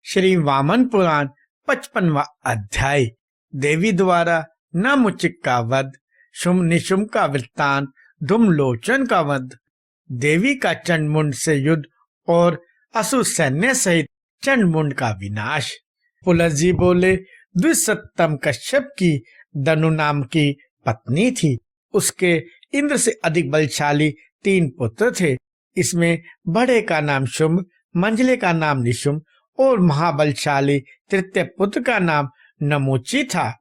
श्री वामन पुराण 55वां अध्याय। देवी द्वारा नमुचिक का वध, शुम निशुम का वृत्तांत, धूमलोचन का वध, देवी का चंडमुंड से युद्ध और असुर सैन्य सहित चंडमुंड का विनाश। पुलह जी बोले, द्विसतम कश्यप की दनु नाम की पत्नी थी। उसके इंद्र से अधिक बलशाली 3 पुत्र थे। इसमें बड़े का नाम शुंभ, मंझले का नाम निशुम और महाबलशाली तृतीय पुत्र का नाम नमूची था।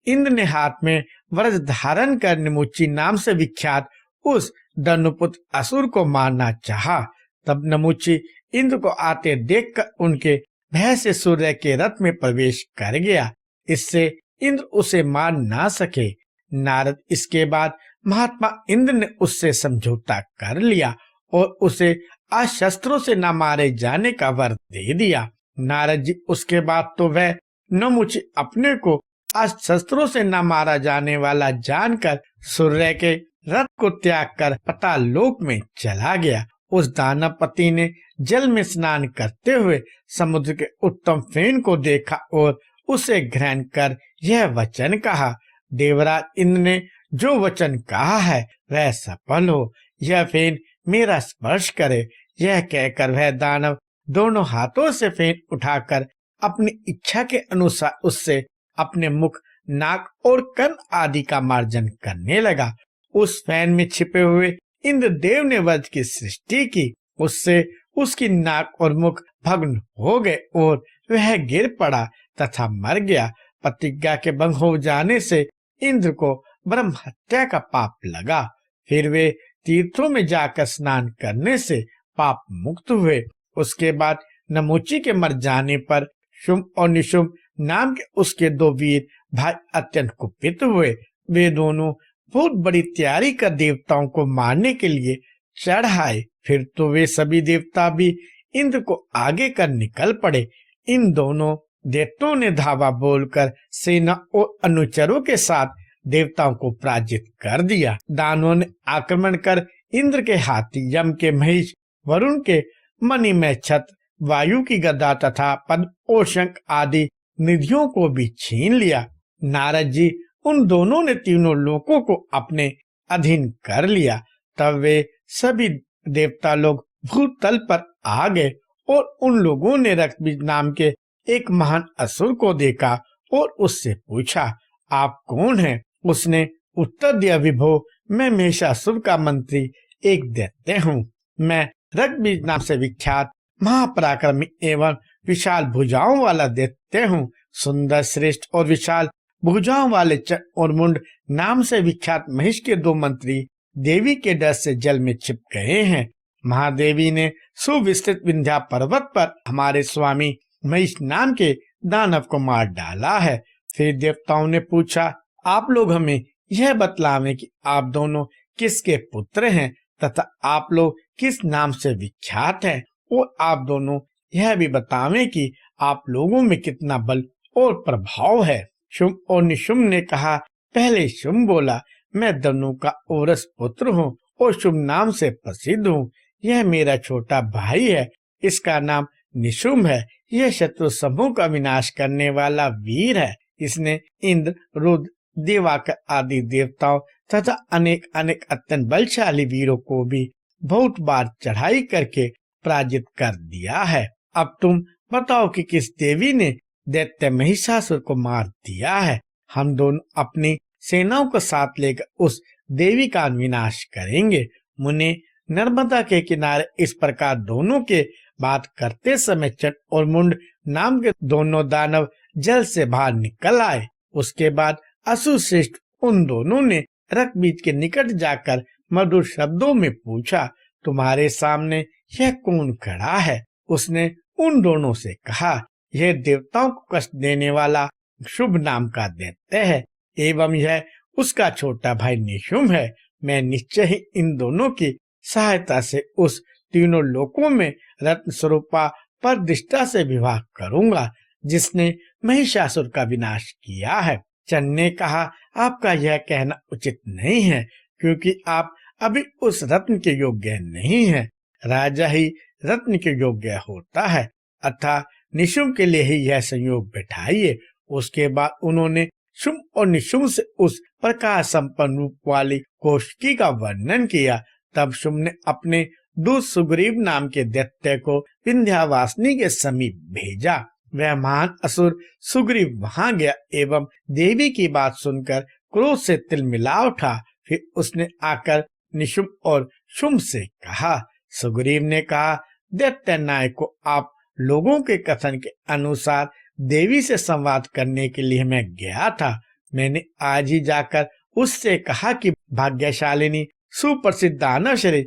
इंद्र ने हाथ में वज्र धारण कर नमूची नाम से विख्यात उस दनुपुत्र असुर को मारना चाहा। तब नमूची इंद्र को आते देखकर उनके भय से सूर्य के रथ में प्रवेश कर गया। इससे इंद्र उसे मार ना सके। नारद इसके बाद महात्मा इंद्र ने उससे समझौता कर लिया और उसे आज शस्त्रों से न मारे जाने का वर दे दिया। नारद जी उसके बाद तो वह नमुची अपने को आज शस्त्रों से न मारा जाने वाला जानकर सूर्य के रथ को त्याग कर पाताल लोक में चला गया। उस दानवपति ने जल में स्नान करते हुए समुद्र के उत्तम फेन को देखा और उसे ग्रहण कर यह वचन कहा, देवराज इंद्र ने जो वचन कहा है वह सफल हो, यह फेन मेरा स्पर्श करे। यह कहकर वह दानव दोनों हाथों से फेन उठाकर अपनी इच्छा के अनुसार उससे अपने मुख, नाक और कान आदि का मार्जन करने लगा। उस फेन में छिपे हुए इंद्र देव ने वज्र की सृष्टि की। उससे उसकी नाक और मुख भग्न हो गए और वह गिर पड़ा तथा मर गया। प्रतिज्ञा के भंग हो जाने से इंद्र को ब्रह्म हत्या का पाप लगा। फिर वे तीर्थों में जाकर स्नान करने से पाप मुक्त हुए। उसके बाद नमूची के मर जाने पर शुंभ और निशुंभ नाम के उसके 2 वीर भाई अत्यंत कुपित हुए। वे दोनों बहुत बड़ी तैयारी कर देवताओं को मारने के लिए चढ़ाए। फिर तो वे सभी देवता भी इंद्र को आगे कर निकल पड़े। इन दोनों देवताओं ने धावा बोलकर सेना और अनुचरों के साथ देवताओं को पराजित कर दिया। दानवों ने आक्रमण कर इंद्र के हाथी, यम के महिष, वरुण के मणिमय छत्र, वायु की गदा तथा पद्म और शंख आदि निधियों को भी छीन लिया। नारद जी उन दोनों ने तीनों लोकों को अपने अधीन कर लिया। तब वे सभी देवता लोग भूतल पर आ गए और उन लोगों ने रक्तबीज नाम के एक महान असुर को देखा और उससे पूछा, आप कौन हैं? उसने उत्तर दिया, विभो, मैं महिषासुर का मंत्री एक दैत्य हूँ। मैं रक्तबीज नाम से विख्यात महापराक्रमी एवं विशाल भुजाओं वाला दैत्य हूँ। सुंदर, श्रेष्ठ और विशाल भुजाओं वाले चंड और मुंड नाम से विख्यात महिष के 2 मंत्री देवी के डर से जल में छिप गए हैं। महादेवी ने सुविस्तृत विंध्या पर्वत पर हमारे स्वामी महिष नाम के दानव को मार डाला है। फिर देवताओं ने पूछा, आप लोग हमें यह बतलावें कि आप दोनों किसके पुत्र हैं तथा आप लोग किस नाम से विख्यात हैं, और आप दोनों यह भी बतावें कि आप लोगों में कितना बल और प्रभाव है। शुंभ और निशुंभ ने कहा, पहले शुंभ बोला, मैं दनु का औरस पुत्र हूँ और शुंभ नाम से प्रसिद्ध हूँ। यह मेरा छोटा भाई है, इसका नाम निशुंभ है। यह शत्रु समूह का विनाश करने वाला वीर है। इसने इंद्र, रुद्र, देवाकर आदि देवताओं तथा अनेक अनेक अत्यंत बलशाली वीरों को भी बहुत बार चढ़ाई करके पराजित कर दिया है। अब तुम बताओ कि किस देवी ने दैत्य महिषासुर को मार दिया है। हम दोनों अपनी सेनाओं को साथ लेकर उस देवी का विनाश करेंगे। मुने, नर्मदा के किनारे इस प्रकार दोनों के बात करते समय चंड और मुंड नाम के दोनों दानव जल से बाहर निकल आए। उसके बाद असुर श्रेष्ठ उन दोनों ने रक्तबीज के निकट जाकर मधुर शब्दों में पूछा, तुम्हारे सामने यह कौन खड़ा है? उसने उन दोनों से कहा, यह देवताओं को कष्ट देने वाला शुभ नाम का दैत्य है एवं यह उसका छोटा भाई निशुंभ है। मैं निश्चय ही इन दोनों की सहायता से उस तीनों लोकों में रत्न स्वरूपा प्रतिष्ठा से विवाह करूंगा, जिसने महिषासुर का विनाश किया है। चंड ने कहा, आपका यह कहना उचित नहीं है, क्योंकि आप अभी उस रत्न के योग्य नहीं हैं। राजा ही रत्न के योग्य होता है, अतः निशुम्भ के लिए ही यह संयोग बैठाइए। उसके बाद उन्होंने शुम्भ और निशुम्भ से उस प्रकाश संपन्न रूप वाली कौशिकी का वर्णन किया। तब शुम्भ ने अपने दूत सुग्रीव नाम के दैत्य को विंध्यावासिनी के समीप भेजा। वह महान असुर सुग्रीव वहां गया एवं देवी की बात सुनकर क्रोध से तिलमिला उठा। फिर उसने आकर निशुम्भ और शुम्भ से कहा। सुग्रीव ने कहा, दैत्य नायक को आप लोगों के कथन के अनुसार देवी से संवाद करने के लिए मैं गया था। मैंने आज ही जाकर उससे कहा कि भाग्यशालिनी सुप्रसिद्ध दानव श्री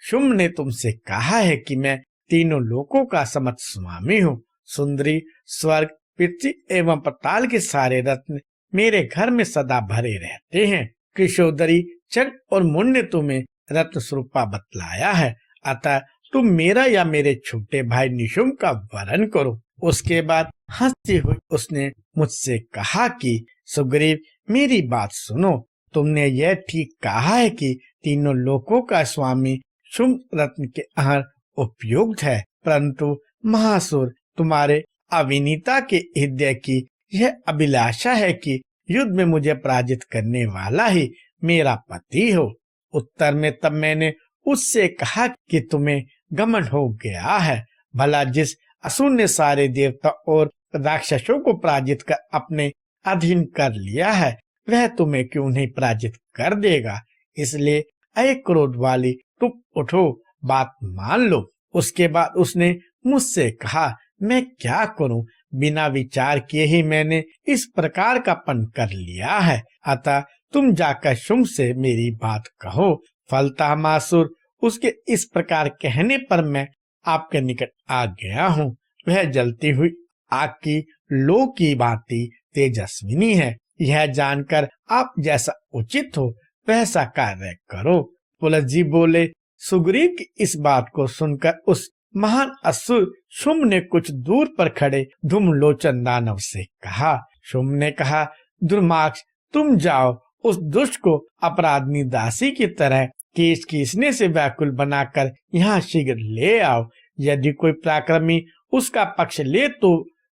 शुम्भ ने तुमसे कहा है कि मैं तीनों लोकों का समस्त स्वामी हूँ। सुंदरी, स्वर्ग, पृथ्वी एवं पाताल के सारे रत्न मेरे घर में सदा भरे रहते हैं। कृषोदरी, चंड और मुंड ने तुम्हें रत्न स्वरूपा बतलाया है, अतः तुम मेरा या मेरे छोटे भाई निशुम्भ का वरण करो। उसके बाद हंसती हुई उसने मुझसे कहा कि सुग्रीव, मेरी बात सुनो। तुमने यह ठीक कहा है कि तीनों लोकों का स्वामी शुम्भ रत्न के आहर उपयुक्त है, परंतु महासुर, तुम्हारे अविनीता के हृदय की यह अभिलाषा है कि युद्ध में मुझे पराजित करने वाला ही मेरा पति हो। उत्तर में तब मैंने उससे कहा कि तुम्हें घमंड हो गया है। भला जिस असुर ने सारे देवता और राक्षसों को पराजित कर अपने अधीन कर लिया है, वह तुम्हें क्यों नहीं पराजित कर देगा। इसलिए अये क्रोध वाली, तुम उठो, बात मान लो। उसके बाद उसने मुझसे कहा, मैं क्या करूं? बिना विचार किए ही मैंने इस प्रकार का पन कर लिया है, अतः तुम जाकर शुम्भ से मेरी बात कहो। फलतः मासुर, उसके इस प्रकार कहने पर मैं आपके निकट आ गया हूँ। वह जलती हुई आग की लो की भांति तेजस्विनी है। यह जानकर आप जैसा उचित हो वैसा कार्य करो। पुलह जी बोले। सुग्रीव की इस बात को सुनकर उस महान असुर शुम्भ ने कुछ दूर पर खड़े धूम्रलोचन दानव से कहा। शुम्भ ने कहा, दुर्मार्ग, तुम जाओ, उस दुष्ट को अपराधनी दासी की तरह केश खींचने से व्याकुल बनाकर यहाँ शीघ्र ले आओ। यदि कोई पराक्रमी उसका पक्ष ले तो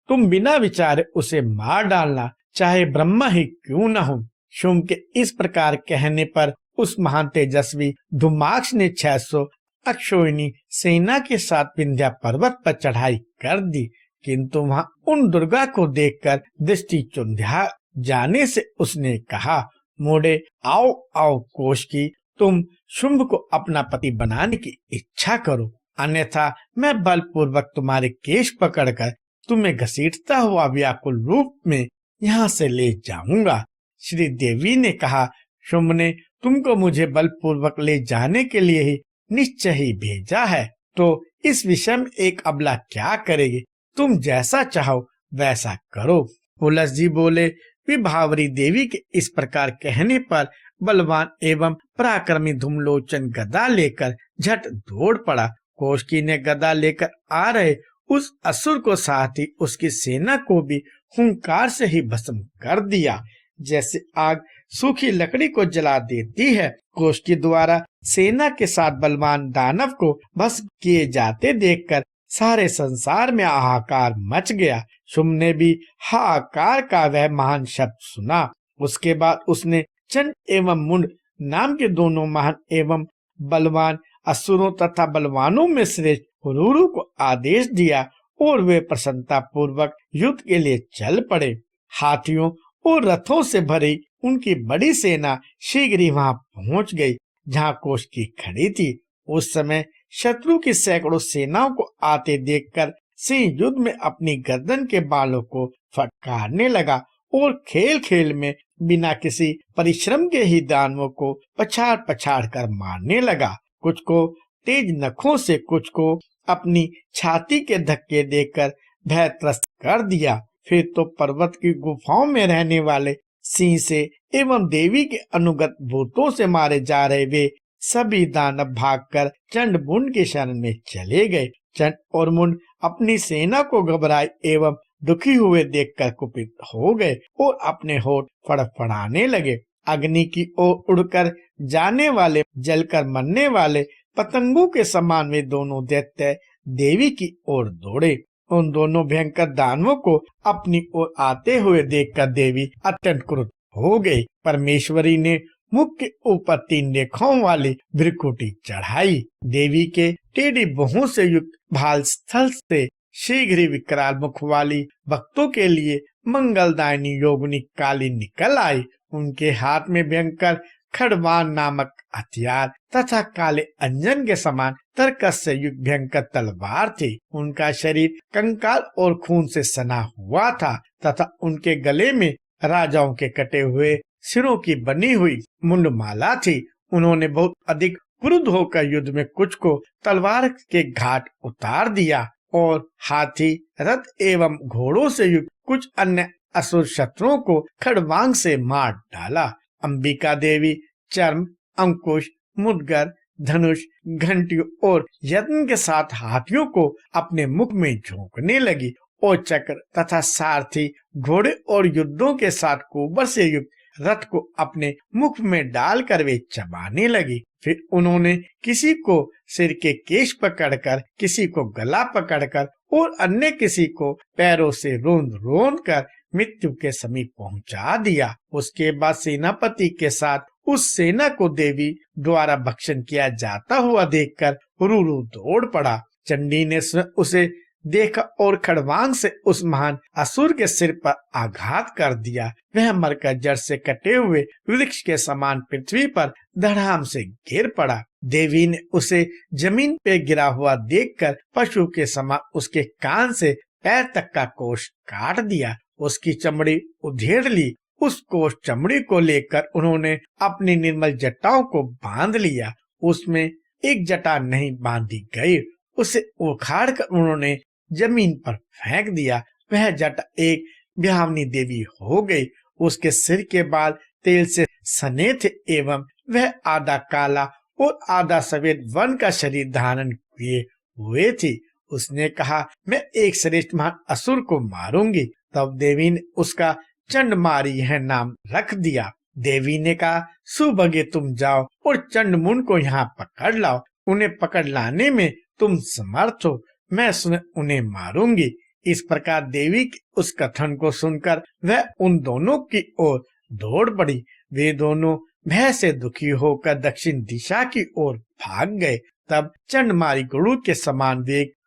तुम बिना विचारे उसे मार डालना, चाहे ब्रह्मा ही क्यों न हो। शुम्भ के इस प्रकार कहने पर उस महान तेजस्वी धूम्राक्ष ने 600 अक्षोहिणी सेना के साथ विंध्या पर्वत पर चढ़ाई कर दी, किंतु वहां उन दुर्गा को देखकर दृष्टि चुंधिया जाने से उसने कहा, मोड़े, आओ आओ कोशकी, तुम शुम्भ को अपना पति बनाने की इच्छा करो, अन्यथा मैं बलपूर्वक तुम्हारे केश पकड़कर तुम्हें घसीटता हुआ व्याकुल रूप में यहाँ से ले जाऊंगा। श्री देवी ने कहा, शुम्भ ने तुमको मुझे बलपूर्वक ले जाने के लिए ही निश्चय ही भेजा है, तो इस विषय में एक अबला क्या करेगी? तुम जैसा चाहो वैसा करो। पुलह जी बोले। विभावरी देवी के इस प्रकार कहने पर बलवान एवं पराक्रमी धूम्रलोचन गदा लेकर झट दौड़ पड़ा। कौशिकी ने गदा लेकर आ रहे उस असुर को साथ ही उसकी सेना को भी हुंकार से ही भस्म कर दिया, जैसे आग सूखी लकड़ी को जला देती है। कौशिकी द्वारा सेना के साथ बलवान दानव को भस्म किए जाते देखकर सारे संसार में हाहाकार मच गया। शुम्भ ने भी हाहाकार का वह महान शब्द सुना। उसके बाद उसने चंड एवं मुंड नाम के दोनों महान एवं बलवान असुरों तथा बलवानों में श्रेष्ठ हुरुरु को आदेश दिया और वे प्रसन्नता पूर्वक युद्ध के लिए चल पड़े। हाथियों और रथों से भरी उनकी बड़ी सेना शीघ्र ही वहां पहुंच गई जहां कौशिकी खड़ी थी। उस समय शत्रु की सैकड़ों सेनाओं को आते देखकर सिंह युद्ध में अपनी गर्दन के बालों को फटकारने लगा और खेल खेल में बिना किसी परिश्रम के ही दानवों को पछाड़ पछाड़ कर मारने लगा। कुछ को तेज नखों से, कुछ को अपनी छाती के धक्के देकर भयत्रस्त कर दिया। फिर तो पर्वत की गुफाओं में रहने वाले सिंह से एवं देवी के अनुगत भूतों से मारे जा रहे वे सभी दानव भागकर चंड मुंड की शरण में चले गए। चंड और मुंड अपनी सेना को घबराए एवं दुखी हुए देखकर कुपित हो गए और अपने होठ फड़फड़ाने लगे। अग्नि की ओर उड़कर जाने वाले, जलकर मरने वाले पतंगों के समान वे दोनों दैत्य देवी की ओर दौड़े। उन दोनों भयंकर दानवों को अपनी ओर आते हुए देखकर देवी अत्यंत क्रुद्ध हो गई। परमेश्वरी ने मुख के ऊपर 3 रेखाओं वाली भ्रिकुटी चढ़ाई। देवी के टेढ़ी बाहों से युक्त भाल स्थल से शीघ्र ही विकराल मुख वाली भक्तों के लिए मंगलदायिनी योगिनी काली निकल आई। उनके हाथ में भयंकर खड़वान नामक हथियार तथा काले अंजन के समान तरकस से युक्त भयंकर तलवार थी। उनका शरीर कंकाल और खून से सना हुआ था तथा उनके गले में राजाओं के कटे हुए सिरों की बनी हुई मुंडमाला थी। उन्होंने बहुत अधिक क्रुद्ध होकर युद्ध में कुछ को तलवार के घाट उतार दिया और हाथी, रथ एवं घोड़ों से युक्त कुछ अन्य असुर शत्रुओं को खड़वांग से मार डाला। अंबिका देवी चर्म, अंकुश, मुदगर, धनुष, घंटियों और यत्न के साथ हाथियों को अपने मुख में झोंकने लगी और चक्र तथा सारथी, घोड़े और युद्धों के साथ कुबर से युक्त रथ को अपने मुख में डालकर वे चबाने लगी। फिर उन्होंने किसी को सिर के केश पकड़कर, किसी को गला पकड़कर और अन्य किसी को पैरों से रोंद रोंद कर मृत्यु के समीप पहुंचा दिया। उसके बाद सेनापति के साथ उस सेना को देवी द्वारा भक्षण किया जाता हुआ देखकर रुरु दौड़ पड़ा। चंडी ने उसे देखा और खड़वांग से उस महान असुर के सिर पर आघात कर दिया। वह मरकर जड़ से कटे हुए वृक्ष के समान पृथ्वी पर धड़ाम से गिर पड़ा। देवी ने उसे जमीन पे गिरा हुआ देखकर पशु के समान उसके कान से पैर तक का कोष काट दिया, उसकी चमड़ी उधेड़ ली। उस कोष चमड़ी को लेकर उन्होंने अपनी निर्मल जटाओं को बांध लिया। उसमें एक जटा नहीं बांधी गई, उसे उखाड़ कर उन्होंने जमीन पर फेंक दिया। वह जटा एक ब्याहनी देवी हो गई। उसके सिर के बाल तेल से सने थे एवं वह आधा काला और आधा सफेद वन का शरीर धारण किए हुए थी। उसने कहा, मैं एक श्रेष्ठ महान असुर को मारूंगी। तब देवी ने उसका चंडमारी यह नाम रख दिया। देवी ने कहा, सुबह तुम जाओ और चंडमुंड को यहाँ पकड़ लाओ। उन्हें पकड़ लाने में तुम समर्थ हो, मैं उन्हें मारूंगी। इस प्रकार देवी के उस कथन को सुनकर वह उन दोनों की ओर दौड़ पड़ी। वे दोनों भय से दुखी होकर दक्षिण दिशा की ओर भाग गए। तब चंडमारी गरुड़ के समान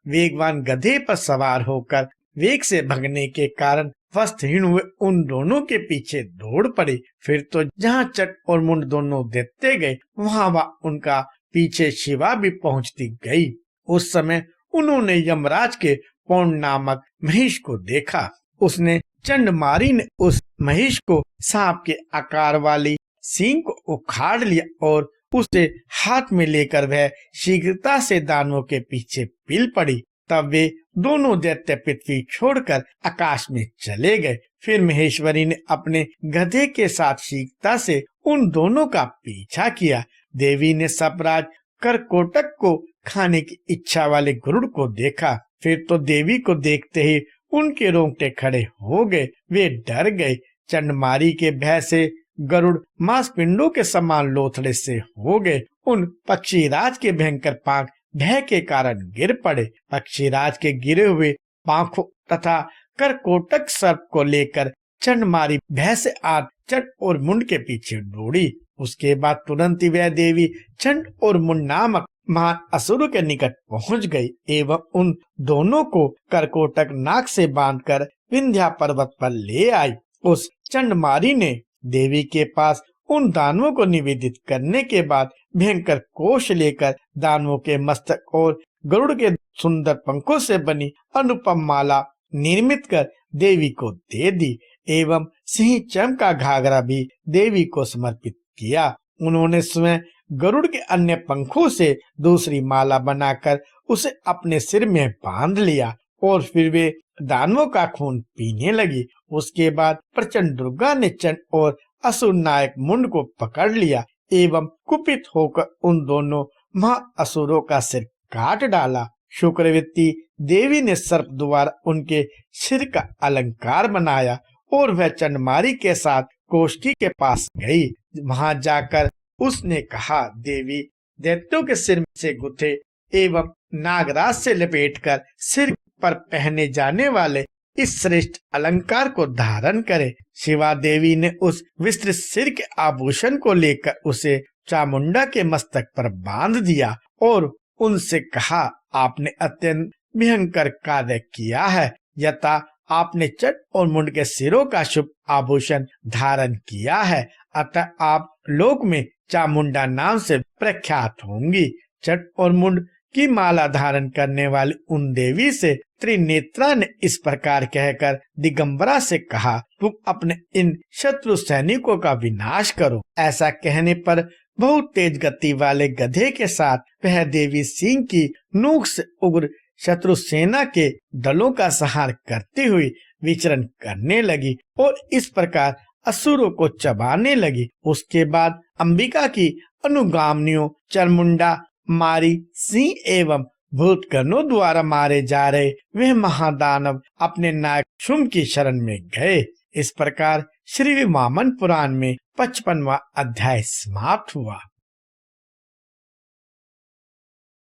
वेगवान गधे पर सवार होकर वेग से भगने के कारण वस्त्रहीन हुए उन दोनों के पीछे दौड़ पड़े। फिर तो जहाँ चट और मुंड दोनों देखते गए वहाँ उनका पीछे शिवा भी पहुँचती गई। उस समय उन्होंने यमराज के पौंड नामक महिष को देखा। उसने चंडमारी ने उस महिष को सांप के आकार वाली सींग को उखाड़ लिया और उसे हाथ में लेकर वह शीघ्रता से दानवों के पीछे पिल पड़ी। तब वे दोनों दैत्य पृथ्वी छोड़कर आकाश में चले गए। फिर महेश्वरी ने अपने गधे के साथ शीघ्रता से उन दोनों का पीछा किया। देवी ने सपराज करकोटक को खाने की इच्छा वाले गरुड़ को देखा। फिर तो देवी को देखते ही उनके रोंगटे खड़े हो गए। वे डर गए। चंडमारी के भय से गरुड़ मांसपिंडों के समान लोथड़े से हो गए। उन पक्षीराज के भयंकर पांख भय के कारण गिर पड़े। पक्षीराज के गिरे हुए पांखों तथा करकोटक सर्प को लेकर चंडमारी भय से आग चंड और मुंड के पीछे दौड़ी। उसके बाद तुरंत ही वह देवी चंड और मुंड नामक महान असुरों के निकट पहुंच गई एवं उन दोनों को करकोटक नाक से बांधकर विंध्या पर्वत पर ले आई। उस चंडमारी ने देवी के पास उन दानवों को निवेदित करने के बाद भयंकर कोष लेकर दानवों के मस्तक और गरुड़ के सुंदर पंखों से बनी अनुपम माला निर्मित कर देवी को दे दी एवं सिंह चम का घाघरा भी देवी को समर्पित किया। उन्होंने स्वयं गरुड़ के अन्य पंखों से दूसरी माला बनाकर उसे अपने सिर में बांध लिया और फिर वे दानवों का खून पीने लगी। उसके बाद प्रचंड दुर्गा ने चंड और असुर नायक मुंड को पकड़ लिया एवं कुपित होकर उन दोनों महाअसुरों का सिर काट डाला। शुक्रवती देवी ने सर्प द्वारा उनके सिर का अलंकार बनाया और वह चंडमारी के साथ कोष्ठी के पास गई। वहां जाकर उसने कहा, देवी, दैत्यों के सिर से गुथे एवं नागराज से लपेटकर सिर पर पहने जाने वाले इस श्रेष्ठ अलंकार को धारण करे। शिवा देवी ने उस विस्तृत सिर के आभूषण को लेकर उसे चामुंडा के मस्तक पर बांध दिया और उनसे कहा, आपने अत्यंत भयंकर कार्य किया है। यथा आपने चट और मुंड के सिरों का शुभ आभूषण धारण किया है, अतः आप लोक में चामुंडा नाम से प्रख्यात होंगी। चट और मुंड की माला धारण करने वाली उन देवी से त्रिनेत्रा ने इस प्रकार कहकर दिगंबरा से कहा, तुम अपने इन शत्रु सैनिकों का विनाश करो। ऐसा कहने पर बहुत तेज गति वाले गधे के साथ वह देवी सिंह की नोक से उग्र शत्रु सेना के दलों का संहार करती हुई विचरण करने लगी और इस प्रकार असुरों को चबाने लगी। उसके बाद अंबिका की अनुगामिनियों चामुंडा, मारी, सिंह एवं भूतगणों द्वारा मारे जा रहे वह महादानव अपने नायक शुंभ की शरण में गए। इस प्रकार श्री वामन पुराण में 55वां अध्याय समाप्त हुआ।